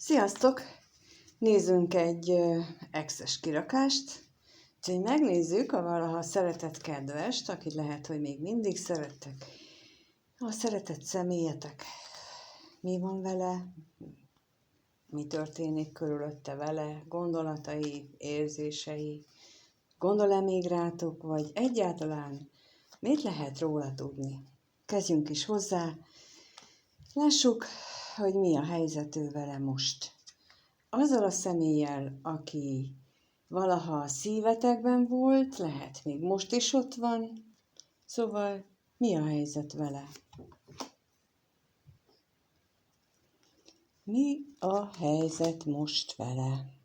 Sziasztok! Nézzünk egy Excel-es kirakást. Úgyhogy megnézzük a valaha szeretett kedvest, akit lehet, hogy még mindig szerettek. A szeretett személyetek. Mi van vele? Mi történik körülötte vele? Gondolatai, érzései? Gondol-e még rátok? Vagy egyáltalán mit lehet róla tudni? Kezdjünk is hozzá. Lássuk, hogy mi a helyzet ő vele most. Azzal a személlyel, aki valaha a szívetekben volt, lehet még most is ott van, szóval mi a helyzet vele? Mi a helyzet most vele?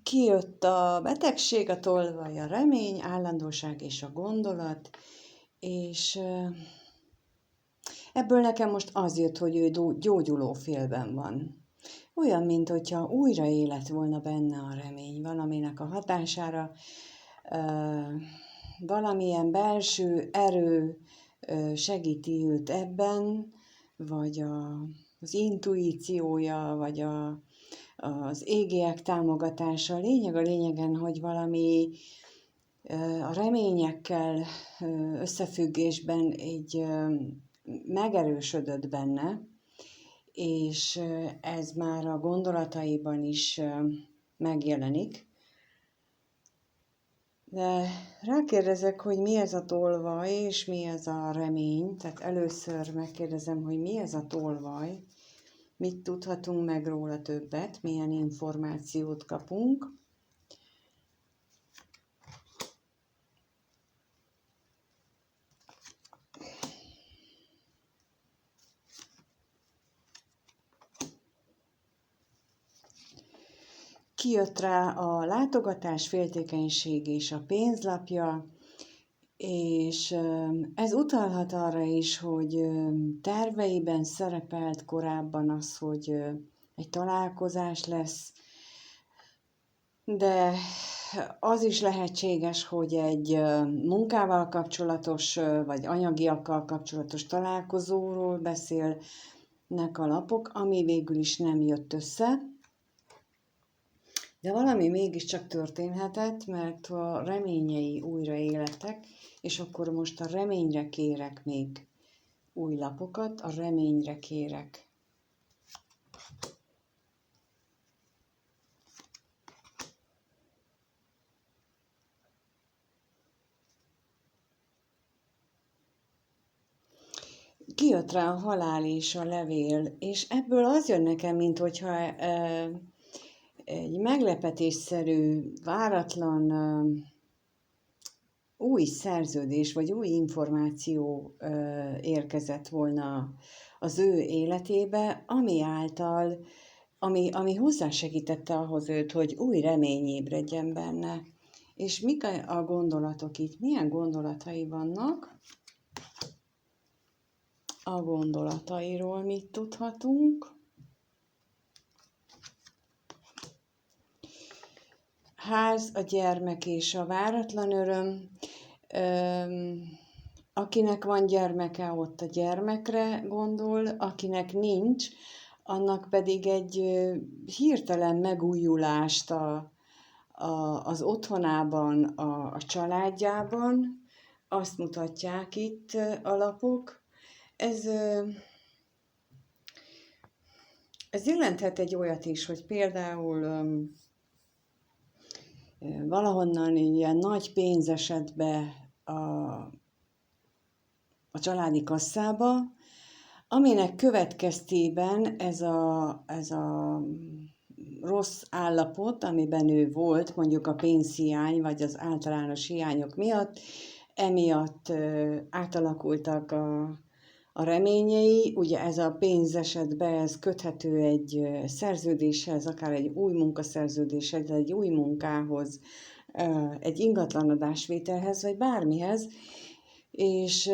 Kijött a betegség, a tolvaj, a remény, állandóság és a gondolat, és ebből nekem most az jött, hogy ő gyógyuló félben van. Olyan, mintha újra élet volna benne a remény, valaminek a hatására, valamilyen belső erő segíti őt ebben, vagy az intuíciója, vagy az égiek támogatása. A lényegen, hogy valami a reményekkel összefüggésben így megerősödött benne, és ez már a gondolataiban is megjelenik. De rákérdezek, hogy mi ez a tolvaj, és mi ez a remény. Tehát először megkérdezem, hogy mi ez a tolvaj, mit tudhatunk meg róla többet, milyen információt kapunk. Kijött rá a látogatás, féltékenység és a pénzlapja, és ez utalhat arra is, hogy terveiben szerepelt korábban az, hogy egy találkozás lesz, de az is lehetséges, hogy egy munkával kapcsolatos, vagy anyagiakkal kapcsolatos találkozóról beszélnek a lapok, ami végül is nem jött össze. De valami mégiscsak történhetett, mert a reményei újra életek, és akkor most a reményre kérek még új lapokat, a reményre kérek. Kijött rá a halál és a levél, és ebből az jön nekem, minthogyha egy meglepetésszerű, váratlan új szerződés, vagy új információ érkezett volna az ő életébe, ami hozzásegítette ahhoz őt, hogy új remény ébredjen benne. És mik a gondolatok itt? Milyen gondolatai vannak? A gondolatairól mit tudhatunk? Ház, a gyermek és a váratlan öröm. Akinek van gyermeke, ott a gyermekre gondol, akinek nincs, annak pedig egy hirtelen megújulást az otthonában, a családjában. Azt mutatják itt a lapok. Ez jelenthet egy olyat is, hogy például valahonnan ilyen nagy pénz esett be a családi kasszába, aminek következtében ez a rossz állapot, amiben ő volt, mondjuk a pénzhiány, vagy az általános hiányok miatt, emiatt átalakultak a reményei. Ugye ez a pénz esetben ez köthető egy szerződéshez, akár egy új munkaszerződéshez, egy új munkához, egy ingatlanadásvételhez, vagy bármihez, és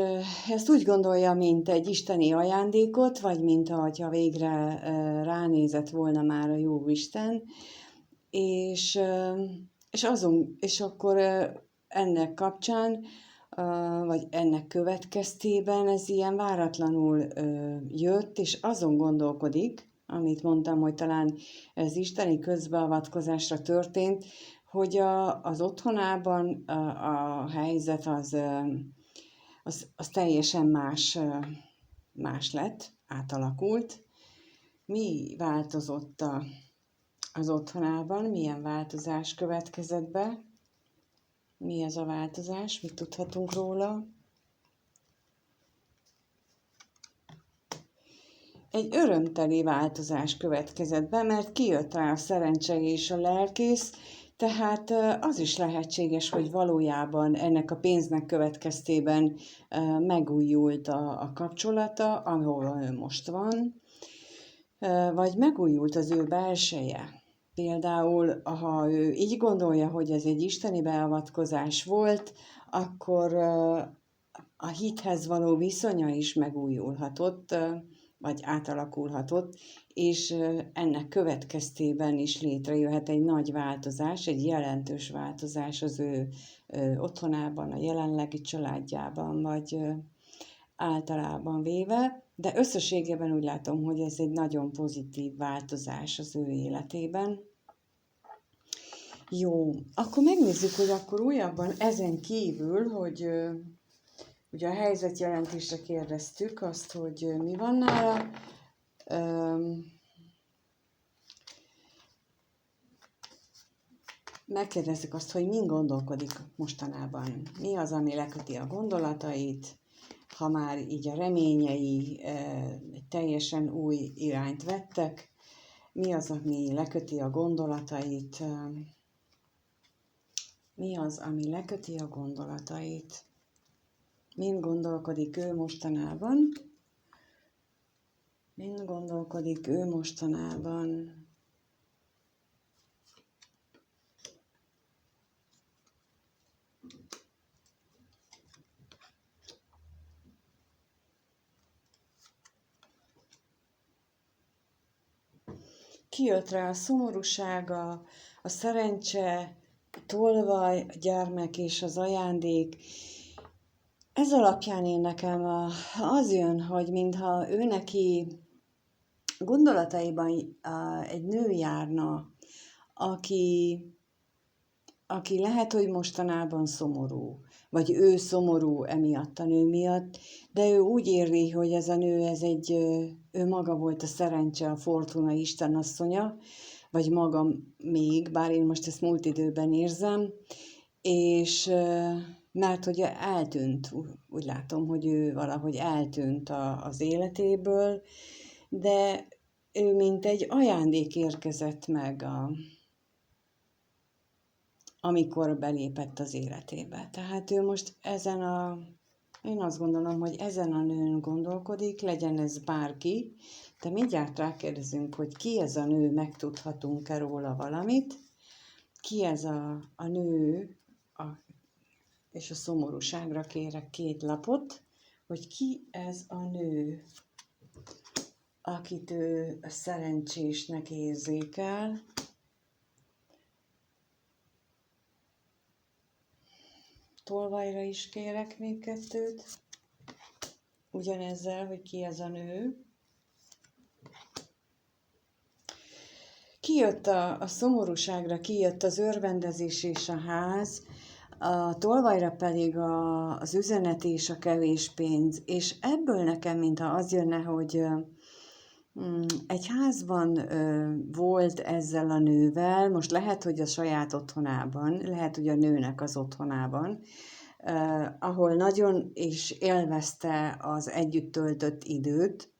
ezt úgy gondolja, mint egy isteni ajándékot, vagy mint ahogyha végre ránézett volna már a Jóisten, és, és akkor ennek kapcsán, vagy ennek következtében ez ilyen váratlanul jött, és azon gondolkodik, amit mondtam, hogy talán ez isteni közbeavatkozásra történt, hogy az otthonában a helyzet az teljesen más lett, átalakult. Mi változott az otthonában, milyen változás következett be, mi ez a változás, mit tudhatunk róla. Egy örömteli változás következett be, mert kijött rá a szerencse és a lelkész, tehát az is lehetséges, hogy valójában ennek a pénznek következtében megújult a kapcsolata, ahol ő most van, vagy megújult az ő belseje. Például, ha ő így gondolja, hogy ez egy isteni beavatkozás volt, akkor a hithez való viszonya is megújulhatott, vagy átalakulhatott, és ennek következtében is létrejöhet egy nagy változás, egy jelentős változás az ő otthonában, a jelenlegi családjában, vagy általában véve, de összességében úgy látom, hogy ez egy nagyon pozitív változás az ő életében. Jó, akkor megnézzük, hogy akkor újabban ezen kívül, hogy ugye a helyzetjelentésre kérdeztük azt, hogy mi van nála. Megkérdezzük azt, hogy min gondolkodik mostanában. Mi az, ami leköti a gondolatait, ha már így a reményei egy teljesen új irányt vettek. Mi az, ami leköti a gondolatait? Mi az, ami leköti a gondolatait? Mind gondolkodik ő mostanában? Mind gondolkodik ő mostanában? Kijött rá a szomorúsága, a szerencse, a tolvaj, a gyermek és az ajándék. Ez alapján én nekem az jön, hogy mintha ő neki gondolataiban egy nő járna, aki lehet, hogy mostanában szomorú, vagy ő szomorú emiatt a nő miatt, de ő úgy érzi, hogy ez a nő, ő maga volt a szerencse, a fortuna istenasszonya, vagy maga még, bár én most ezt múlt időben érzem, és mert hogy eltűnt, úgy látom, hogy ő valahogy eltűnt az életéből, de ő mint egy ajándék érkezett meg, amikor belépett az életébe. Tehát ő most én azt gondolom, hogy ezen a nőn gondolkodik, legyen ez bárki, de mindjárt rákérdezünk, hogy ki ez a nő, megtudhatunk-e róla valamit, ki ez a nő, és a szomorúságra kérek 2 lapot, hogy ki ez a nő, akit ő szerencsésnek érzékel. Tolvajra is kérek még 2, ugyanezzel, hogy ki ez a nő. Kijött a szomorúságra, kijött az örvendezés és a ház, a tolvajra pedig az üzenet és a kevés pénz. És ebből nekem, mintha az jönne, hogy egy házban volt ezzel a nővel, most lehet, hogy a saját otthonában, lehet, hogy a nőnek az otthonában, ahol nagyon is élvezte az együtt töltött időt,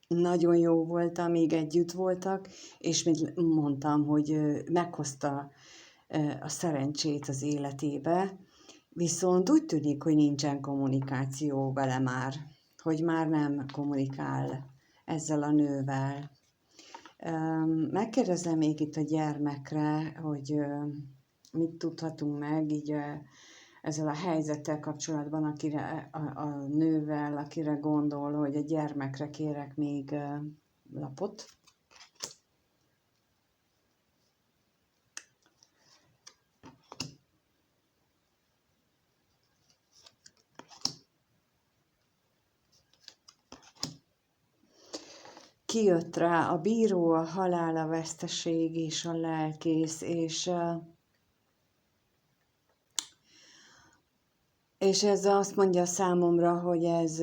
nagyon jó volt, amíg együtt voltak, és mint mondtam, hogy meghozta a szerencsét az életébe, viszont úgy tűnik, hogy nincsen kommunikáció vele már, hogy már nem kommunikál ezzel a nővel. Megkérdezem még itt a gyermekre, hogy mit tudhatunk meg így ezzel a helyzettel kapcsolatban, akire, a nővel, akire gondol, hogy a gyermekre kérek még lapot. Kijött rá a bíró, a halál, a veszteség és a lelkész, és ez azt mondja számomra, hogy ez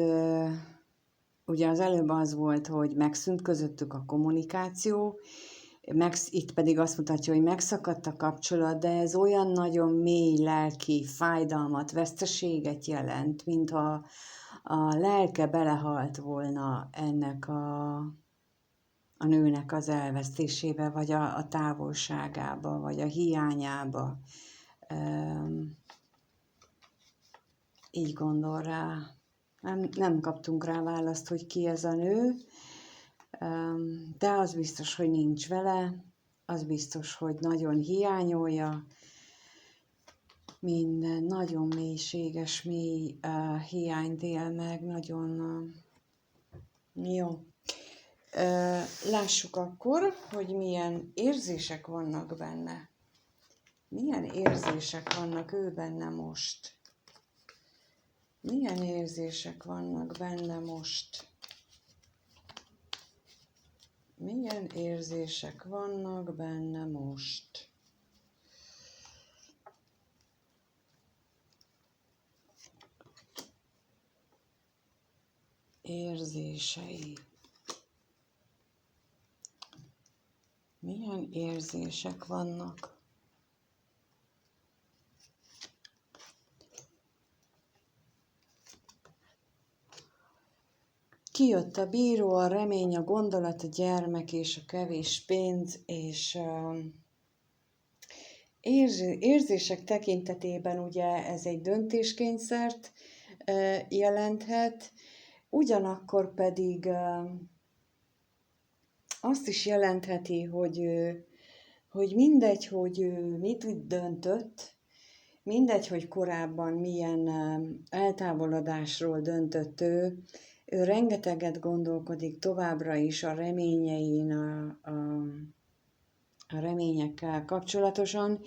ugye az előbb az volt, hogy megszűnt közöttük a kommunikáció, itt pedig azt mutatja, hogy megszakadt a kapcsolat, de ez olyan nagyon mély lelki fájdalmat, veszteséget jelent, mintha a lelke belehalt volna ennek a nőnek az elvesztésébe, vagy a távolságába, vagy a hiányába. Így gondol rá. Nem kaptunk rá választ, hogy ki ez a nő, de az biztos, hogy nincs vele, az biztos, hogy nagyon hiányolja, minden nagyon mélységes, mély hiányt él meg, nagyon jó. Lássuk akkor, hogy milyen érzések vannak benne. Milyen érzések vannak ő benne most? Milyen érzések vannak benne most? Milyen érzések vannak benne most? Érzései. Milyen érzések vannak? Kijött a bíró, a remény, a gondolat, a gyermek és a kevés pénz, és érzések tekintetében ugye ez egy döntéskényszert jelenthet, ugyanakkor pedig azt is jelentheti, hogy mindegy, hogy ő mit döntött, mindegy, hogy korábban milyen eltávolodásról döntött ő rengeteget gondolkodik továbbra is a reményein, a reményekkel kapcsolatosan,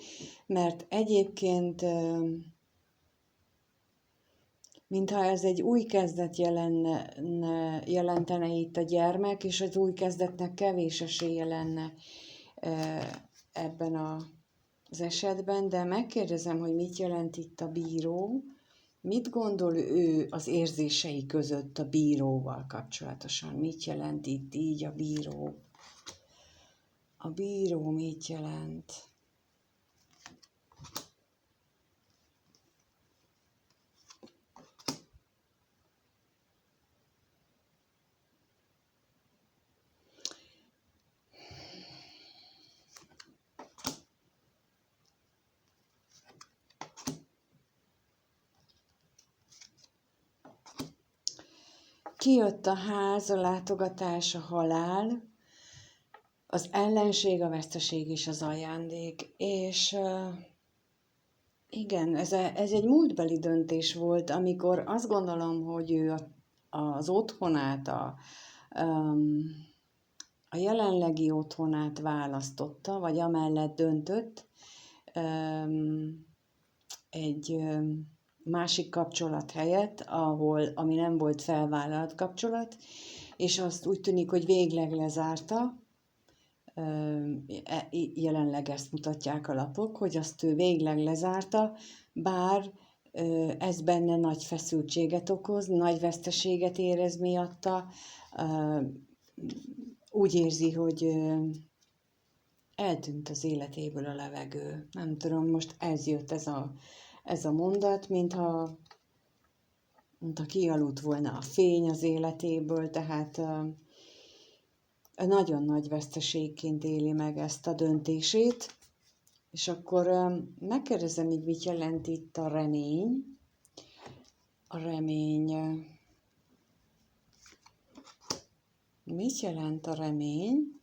mert egyébként mintha ez egy új kezdet jelentene itt a gyermek, és az új kezdetnek kevés esélye lenne ebben az esetben, de megkérdezem, hogy mit jelent itt a bíró, mit gondol ő az érzései között a bíróval kapcsolatosan, mit jelent itt így a bíró? A bíró mit jelent? Kijött a ház, a látogatás, a halál, az ellenség, a veszteség és az ajándék. És igen, ez egy múltbeli döntés volt, amikor azt gondolom, hogy ő az otthonát, a jelenlegi otthonát választotta, vagy amellett döntött, egy másik kapcsolat helyett, ami nem volt felvállalt kapcsolat, és azt úgy tűnik, hogy végleg lezárta, jelenleg ezt mutatják a lapok, hogy azt ő végleg lezárta, bár ez benne nagy feszültséget okoz, nagy veszteséget érez miatta, úgy érzi, hogy eltűnt az életéből a levegő. Nem tudom, most ez jött ez a mondat, mintha kialudt volna a fény az életéből, tehát nagyon nagy veszteségként éli meg ezt a döntését. És akkor megkérdezem, így mit jelent itt a remény. A remény. Mit jelent a remény?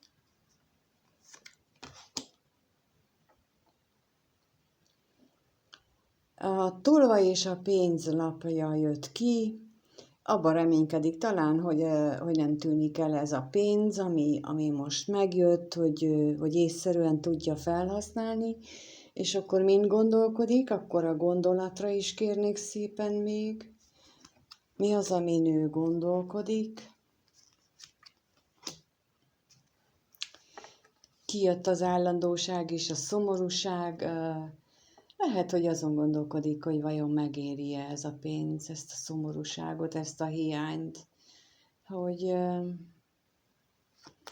A tolvaj és a pénzlapja jött ki, abban reménykedik talán, hogy nem tűnik el ez a pénz, ami most megjött, hogy észszerűen tudja felhasználni, és akkor mind gondolkodik, akkor a gondolatra is kérnék szépen még. Mi az, amin ő gondolkodik? Kijött az állandóság és a szomorúság. Lehet, hogy azon gondolkodik, hogy vajon megéri-e ez a pénz, ezt a szomorúságot, ezt a hiányt. Hogy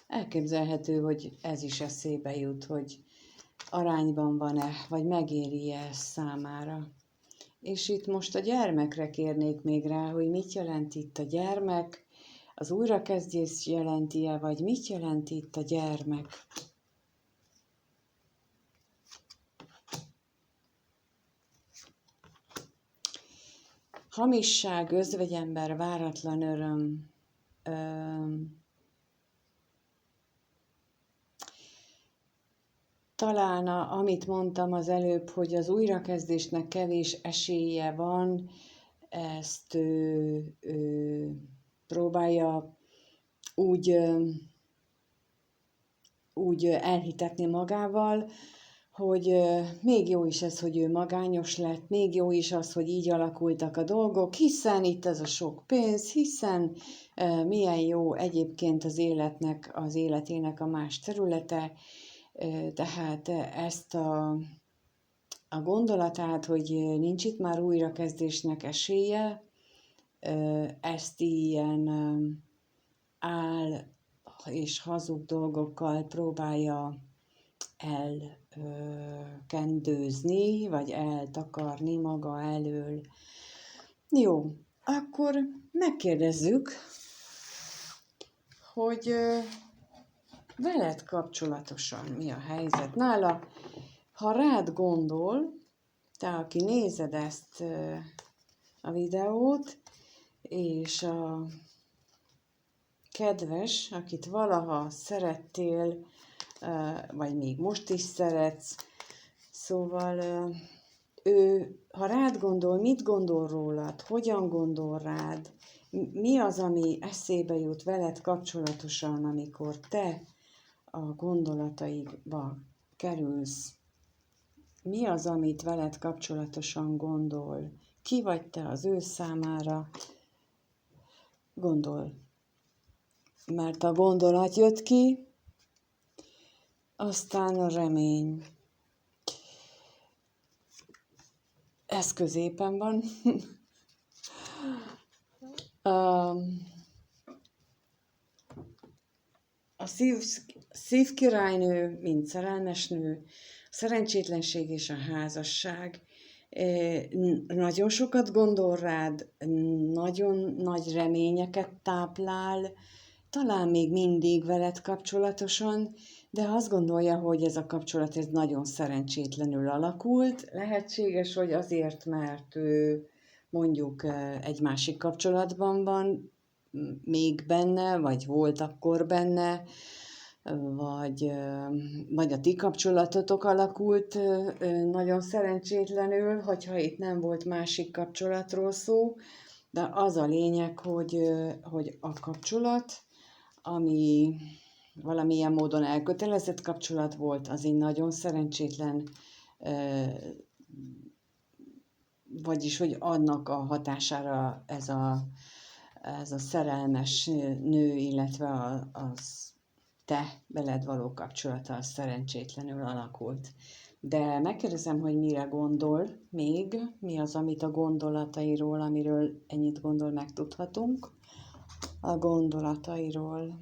elképzelhető, hogy ez is eszébe jut, hogy arányban van-e, vagy megéri-e ez számára. És itt most a gyermekre kérnék még rá, hogy mit jelent itt a gyermek, az újrakezdés jelenti-e, vagy mit jelent itt a gyermek. Hamisság, özvegyember, váratlan öröm. Talán, amit mondtam az előbb, hogy az újrakezdésnek kevés esélye van, ezt próbálja úgy elhitetni magával, hogy még jó is ez, hogy ő magányos lett, még jó is az, hogy így alakultak a dolgok, hiszen itt ez a sok pénz, hiszen milyen jó egyébként az életének a más területe, tehát ezt a gondolatát, hogy nincs itt már újrakezdésnek esélye, ezt ilyen áll és hazug dolgokkal próbálja elkendőzni, vagy eltakarni maga elől. Jó, akkor megkérdezzük, hogy veled kapcsolatosan mi a helyzet nála. Ha rád gondol, te, aki nézed ezt a videót, és a kedves, akit valaha szerettél, vagy még most is szeretsz, szóval ő, ha rád gondol, mit gondol rólad, hogyan gondol rád, mi az, ami eszébe jut veled kapcsolatosan, amikor te a gondolataidba kerülsz. Mi az, amit veled kapcsolatosan gondol? Ki vagy te az ő számára? Gondol. Mert a gondolat jött ki, aztán a remény. Ez középen van. A szívkirálynő, mint szerelmes nő, a szerencsétlenség és a házasság. Nagyon sokat gondol rád, nagyon nagy reményeket táplál, talán még mindig veled kapcsolatosan, de azt gondolja, hogy ez a kapcsolat ez nagyon szerencsétlenül alakult. Lehetséges, hogy azért, mert ő mondjuk egy másik kapcsolatban van még benne, vagy volt akkor benne, vagy a ti kapcsolatotok alakult nagyon szerencsétlenül, hogyha itt nem volt másik kapcsolatról szó, de az a lényeg, hogy a kapcsolat, ami valamilyen módon elkötelezett kapcsolat volt, az egy nagyon szerencsétlen, vagyis hogy annak a hatására ez a szerelmes nő, illetve az te veled való kapcsolata az szerencsétlenül alakult. De megkérdezem, hogy mire gondol még, mi az, amit a gondolatairól, amiről ennyit gondol, megtudhatunk. A gondolatairól.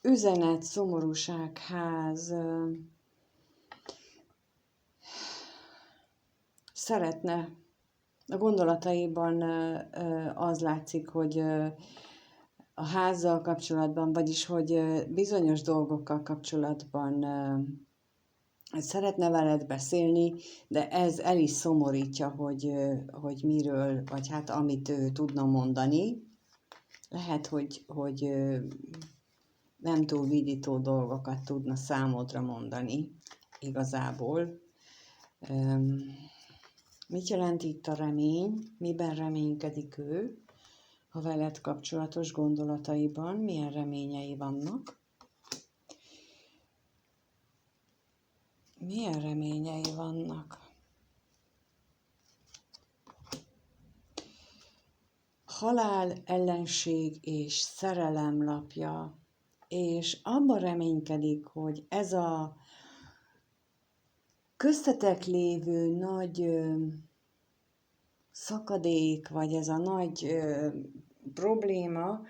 Üzenet, szomorúság, ház. Szeretne. A gondolataiban az látszik, hogy a házzal kapcsolatban, vagyis hogy bizonyos dolgokkal kapcsolatban szeretne veled beszélni, de ez el is szomorítja, hogy miről, vagy hát amit ő tudna mondani. Lehet, hogy nem túl vidító dolgokat tudna számodra mondani igazából. Mit jelent itt a remény? Miben reménykedik ő? A veled kapcsolatos gondolataiban milyen reményei vannak? Milyen reményei vannak? Halál, ellenség és szerelem lapja, és abban reménykedik, hogy ez a köztetek lévő nagy szakadék, vagy ez a nagy probléma,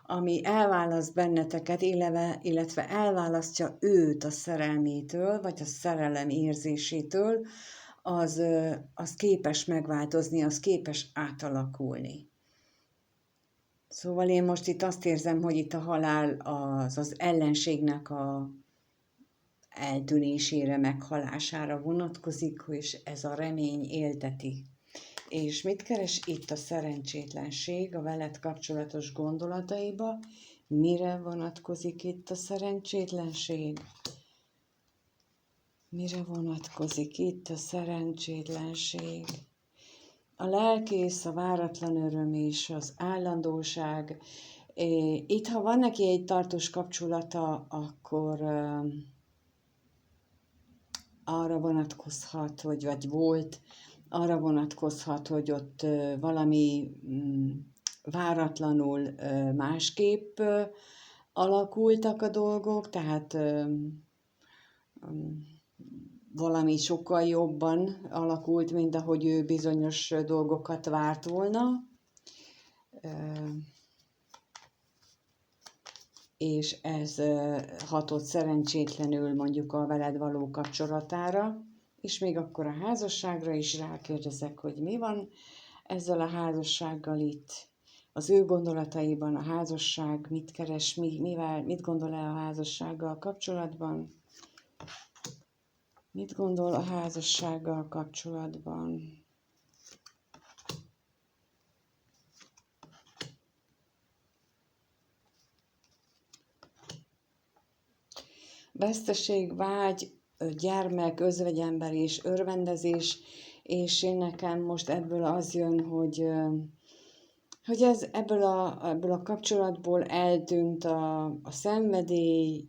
ami elválaszt benneteket, illetve elválasztja őt a szerelmétől, vagy a szerelem érzésétől, az képes megváltozni, az képes átalakulni. Szóval én most itt azt érzem, hogy itt a halál az ellenségnek a eltűnésére, meghalására vonatkozik, és ez a remény élteti. És mit keres itt a szerencsétlenség a veled kapcsolatos gondolataiba? Mire vonatkozik itt a szerencsétlenség? Mire vonatkozik itt a szerencsétlenség? A lelkész, a váratlan öröm és az állandóság. Itt, ha van neki egy tartós kapcsolata, akkor arra vonatkozhat, vagy volt, arra vonatkozhat, hogy ott valami váratlanul másképp alakultak a dolgok, tehát valami sokkal jobban alakult, mint ahogy ő bizonyos dolgokat várt volna. És ez hatott szerencsétlenül mondjuk a veled való kapcsolatára, és még akkor a házasságra is rákérdezek, hogy mi van ezzel a házassággal itt, az ő gondolataiban a házasság, mit keres, mit gondol el a házassággal kapcsolatban, mit gondol a házassággal kapcsolatban. Veszteség, vágy, gyermek, özvegyember és örvendezés, és én nekem most ebből az jön, hogy ez ebből a kapcsolatból eltűnt a szenvedély,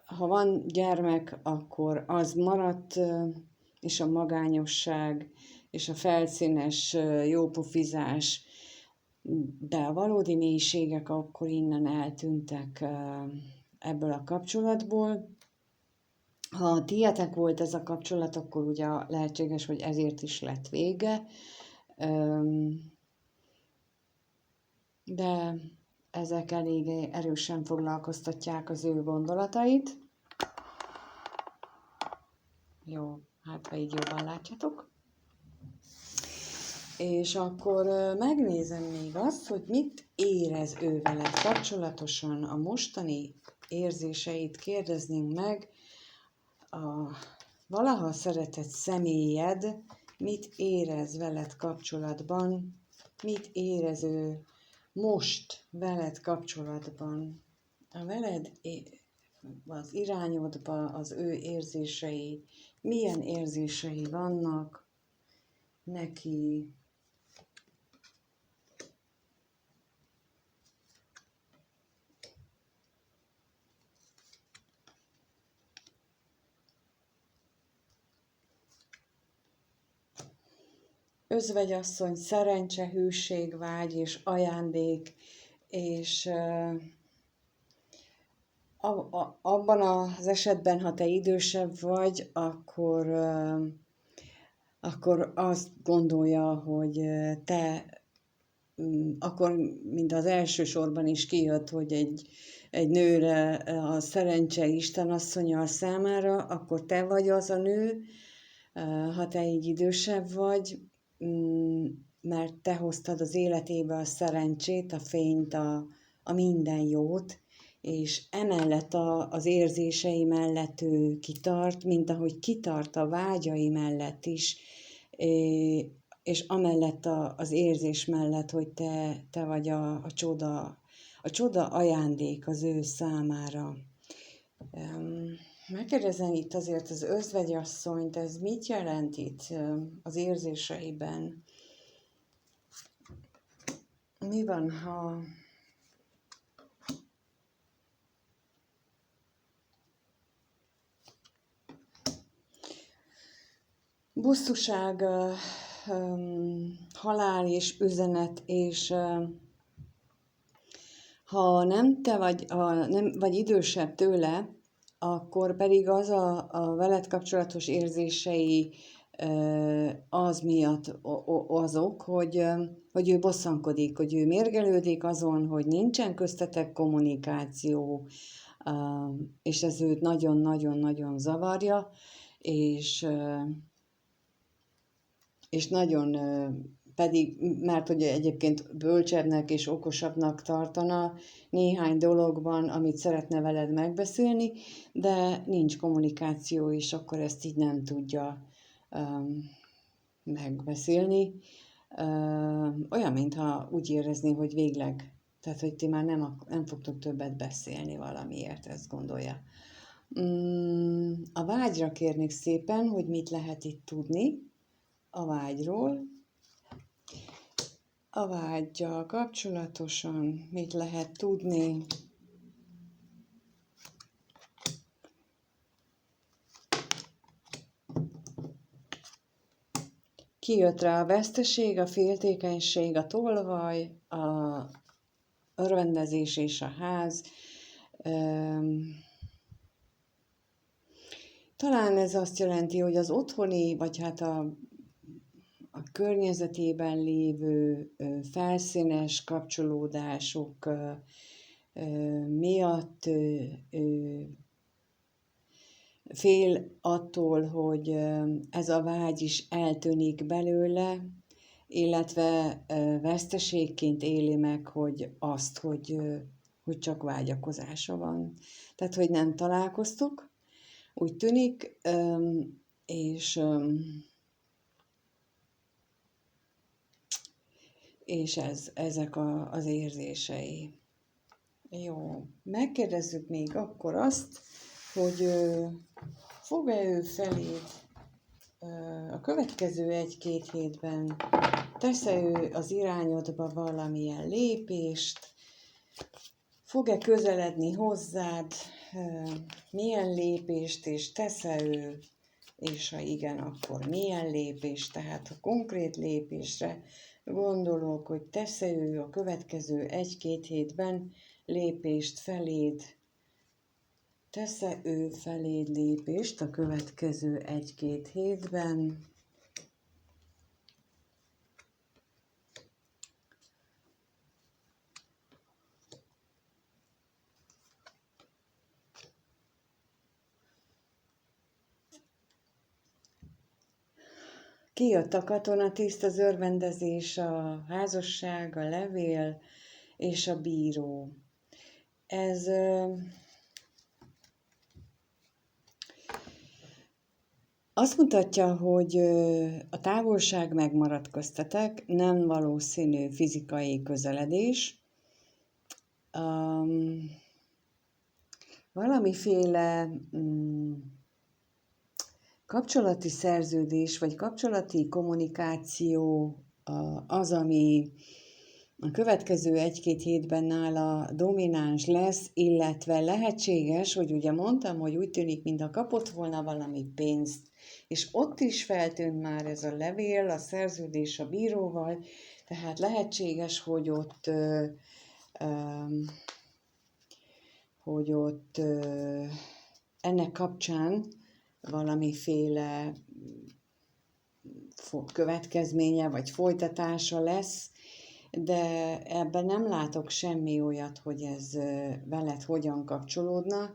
ha van gyermek, akkor az maradt, és a magányosság, és a felszínes jópofizás, de a valódi mélységek akkor innen eltűntek ebből a kapcsolatból. Ha tietek volt ez a kapcsolat, akkor ugye lehetséges, hogy ezért is lett vége, de ezek elég erősen foglalkoztatják az ő gondolatait. Jó, hát ha így jobban látjátok. És akkor megnézem még azt, hogy mit érez ő veled kapcsolatosan, a mostani érzéseit kérdeznünk meg, a valaha szeretett személyed mit érez veled kapcsolatban, mit érez ő most veled kapcsolatban, a veled az irányodba, az ő érzései, milyen érzései vannak neki. Özvegyasszony, szerencse, hűség, vágy és ajándék, és abban az esetben, ha te idősebb vagy, akkor azt gondolja, hogy te, akkor, mint az első sorban is kijött, hogy egy nőre a szerencse istenasszonya számára, akkor te vagy az a nő, ha te így idősebb vagy, mert te hoztad az életébe a szerencsét, a fényt, a minden jót, és emellett az érzései mellett ő kitart, mint ahogy kitart a vágyai mellett is, és amellett az érzés mellett, hogy te vagy a csoda ajándék az ő számára. Megkérdezem itt azért az özvegyasszonyt, ez mit jelent itt az érzéseiben? Mi van, ha bosszúság, halál és üzenet, és ha nem te vagy, nem vagy idősebb tőle, akkor pedig az a veled kapcsolatos érzései az miatt azok, hogy ő bosszankodik, hogy ő mérgelődik azon, hogy nincsen köztetek kommunikáció, és ez őt nagyon-nagyon-nagyon zavarja, és nagyon pedig, mert hogy egyébként bölcsebbnek és okosabbnak tartana néhány dologban, amit szeretne veled megbeszélni, de nincs kommunikáció, és akkor ezt így nem tudja megbeszélni. Olyan, mintha úgy érezné, hogy végleg, tehát hogy ti már nem fogtok többet beszélni valamiért, ezt gondolja. A vágyra kérnék szépen, hogy mit lehet itt tudni a vágyról. A vággyal kapcsolatosan mit lehet tudni? Kijött rá a veszteség, a féltékenység, a tolvaj, a örvendezés és a ház. Talán ez azt jelenti, hogy az otthoni, vagy hát a környezetében lévő felszínes kapcsolódások miatt fél attól, hogy ez a vágy is eltűnik belőle, illetve veszteségként éli meg, hogy csak vágyakozása van. Tehát, hogy nem találkoztok, úgy tűnik, és ezek az érzései. Jó, megkérdezzük még akkor azt, hogy fog-e ő feléd a következő 1-2 hétben, tesz-e ő az irányodba valamilyen lépést, fog-e közeledni hozzád, milyen lépést, és tesz-e ő, és ha igen, akkor milyen lépést, tehát a konkrét lépésre gondolok, hogy tesz-e ő a következő 1-2 hétben lépést feléd, tesz-e ő feléd lépést a következő 1-2 hétben. Kijött a katonatiszt, az örvendezés, a házasság, a levél és a bíró. Ez azt mutatja, hogy a távolság megmaradt köztetek, nem valószínű fizikai közeledés. Valamiféle kapcsolati szerződés, vagy kapcsolati kommunikáció az, ami a következő 1-2 hétben nála domináns lesz, illetve lehetséges, hogy ugye mondtam, hogy úgy tűnik, mintha kapott volna valami pénzt, és ott is feltűnt már ez a levél, a szerződés a bíróval, tehát lehetséges, hogy ott ennek kapcsán valamiféle következménye vagy folytatása lesz, de ebben nem látok semmi olyat, hogy ez veled hogyan kapcsolódna.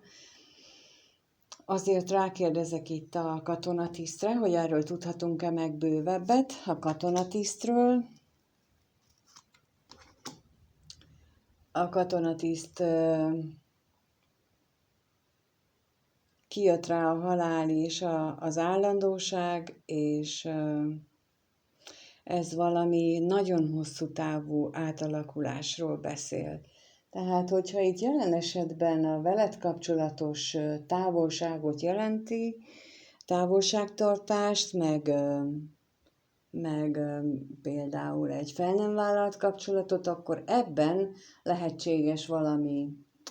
Azért rákérdezek itt a katonatisztre, hogy erről tudhatunk-e meg bővebbet a katonatisztről. A katonatiszt kijött rá a halál és az állandóság, és ez valami nagyon hosszú távú átalakulásról beszél. Tehát, hogyha itt jelen esetben a veled kapcsolatos távolságot jelenti, távolságtartást, meg például egy fel nem vállalt kapcsolatot, akkor ebben lehetséges valami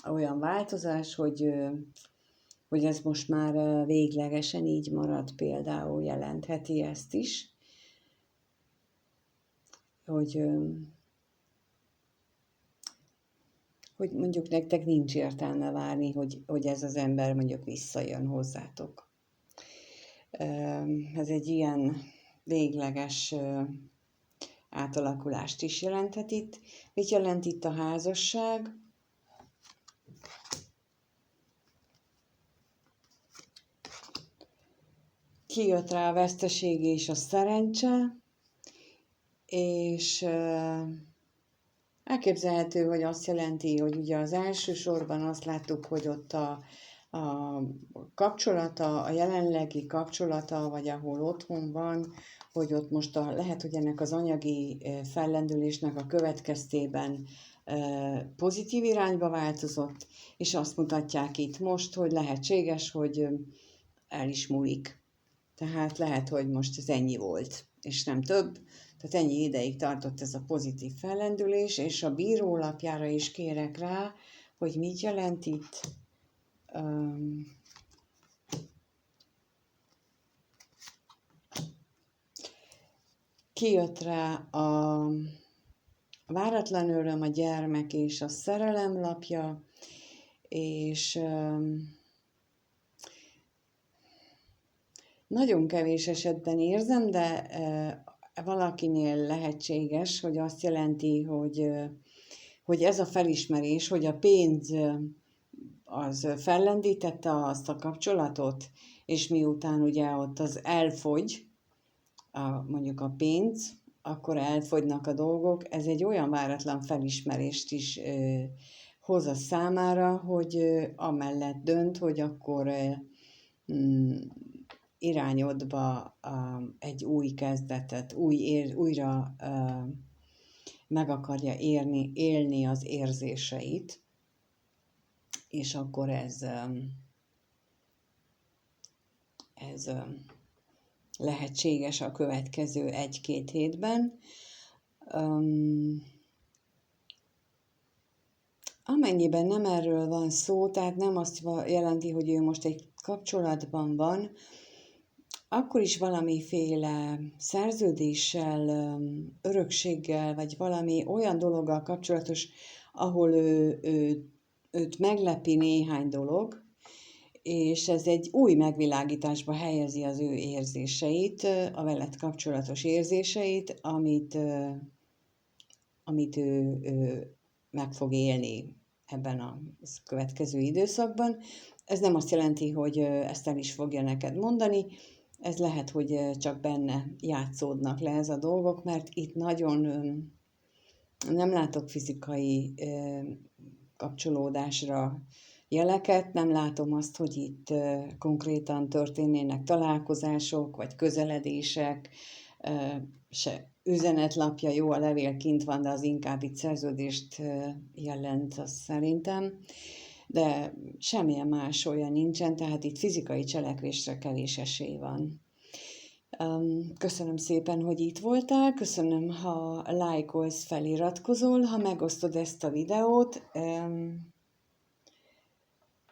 olyan változás, hogy ez most már véglegesen így marad, például jelentheti ezt is, hogy mondjuk nektek nincs értelme várni, hogy ez az ember mondjuk visszajön hozzátok. Ez egy ilyen végleges átalakulást is jelenthet itt. Mit jelent itt a házasság? Kijött rá a veszteség és a szerencse, és elképzelhető, hogy azt jelenti, hogy ugye az első sorban azt láttuk, hogy ott a kapcsolata, a jelenlegi kapcsolata, vagy ahol otthon van, hogy ott most lehet, hogy ennek az anyagi fellendülésnek a következtében pozitív irányba változott, és azt mutatják itt most, hogy lehetséges, hogy el is múlik. Tehát lehet, hogy most ez ennyi volt, és nem több. Tehát ennyi ideig tartott ez a pozitív fellendülés, és a bírólapjára is kérek rá, hogy mit jelent itt. Kijött rá a váratlan öröm, a gyermek és a szerelem lapja, és nagyon kevés esetben érzem, de valakinél lehetséges, hogy azt jelenti, hogy ez a felismerés, hogy a pénz az fellendítette azt a kapcsolatot, és miután ugye ott az elfogy, mondjuk a pénz, akkor elfogynak a dolgok, ez egy olyan váratlan felismerést is hoz a számára, hogy amellett dönt, hogy akkor irányodba egy új kezdetet, újra meg akarja élni az érzéseit, és akkor ez lehetséges a következő 1-2 hétben. Amennyiben nem erről van szó, tehát nem azt jelenti, hogy ő most egy kapcsolatban van, akkor is valamiféle szerződéssel, örökséggel, vagy valami olyan dologgal kapcsolatos, ahol őt meglepi néhány dolog, és ez egy új megvilágításba helyezi az ő érzéseit, a veled kapcsolatos érzéseit, amit ő meg fog élni ebben a következő időszakban. Ez nem azt jelenti, hogy ezt el is fogja neked mondani, ez lehet, hogy csak benne játszódnak le ez a dolgok, mert itt nagyon nem látok fizikai kapcsolódásra jeleket, nem látom azt, hogy itt konkrétan történnének találkozások, vagy közeledések, se üzenetlapja, jó, a levél kint van, de az inkább itt szerződést jelent, azt szerintem. De semmilyen más olyan nincsen, tehát itt fizikai cselekvésre kevés esély van. Köszönöm szépen, hogy itt voltál, köszönöm, ha lájkolsz, feliratkozol, ha megosztod ezt a videót.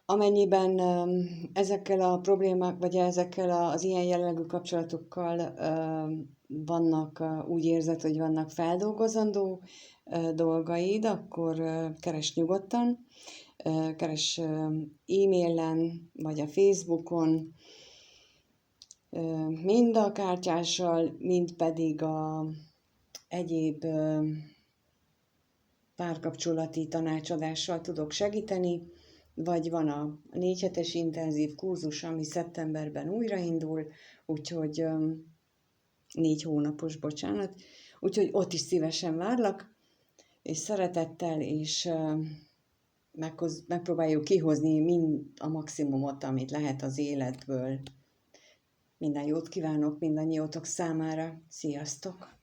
Amennyiben ezekkel a problémák, vagy ezekkel az ilyen jellegű kapcsolatokkal vannak, úgy érzed, hogy vannak feldolgozandó dolgaid, akkor keresd nyugodtan, keres e-mailen, vagy a Facebookon, mind a kártyással, mind pedig a egyéb párkapcsolati tanácsadással tudok segíteni, vagy van a 4 hetes intenzív kurzus, ami szeptemberben újraindul, úgyhogy 4 hónapos, bocsánat, úgyhogy ott is szívesen várlak, és szeretettel, és megpróbáljuk kihozni mind a maximumot, amit lehet az életből. Minden jót kívánok mindannyiótok számára. Sziasztok!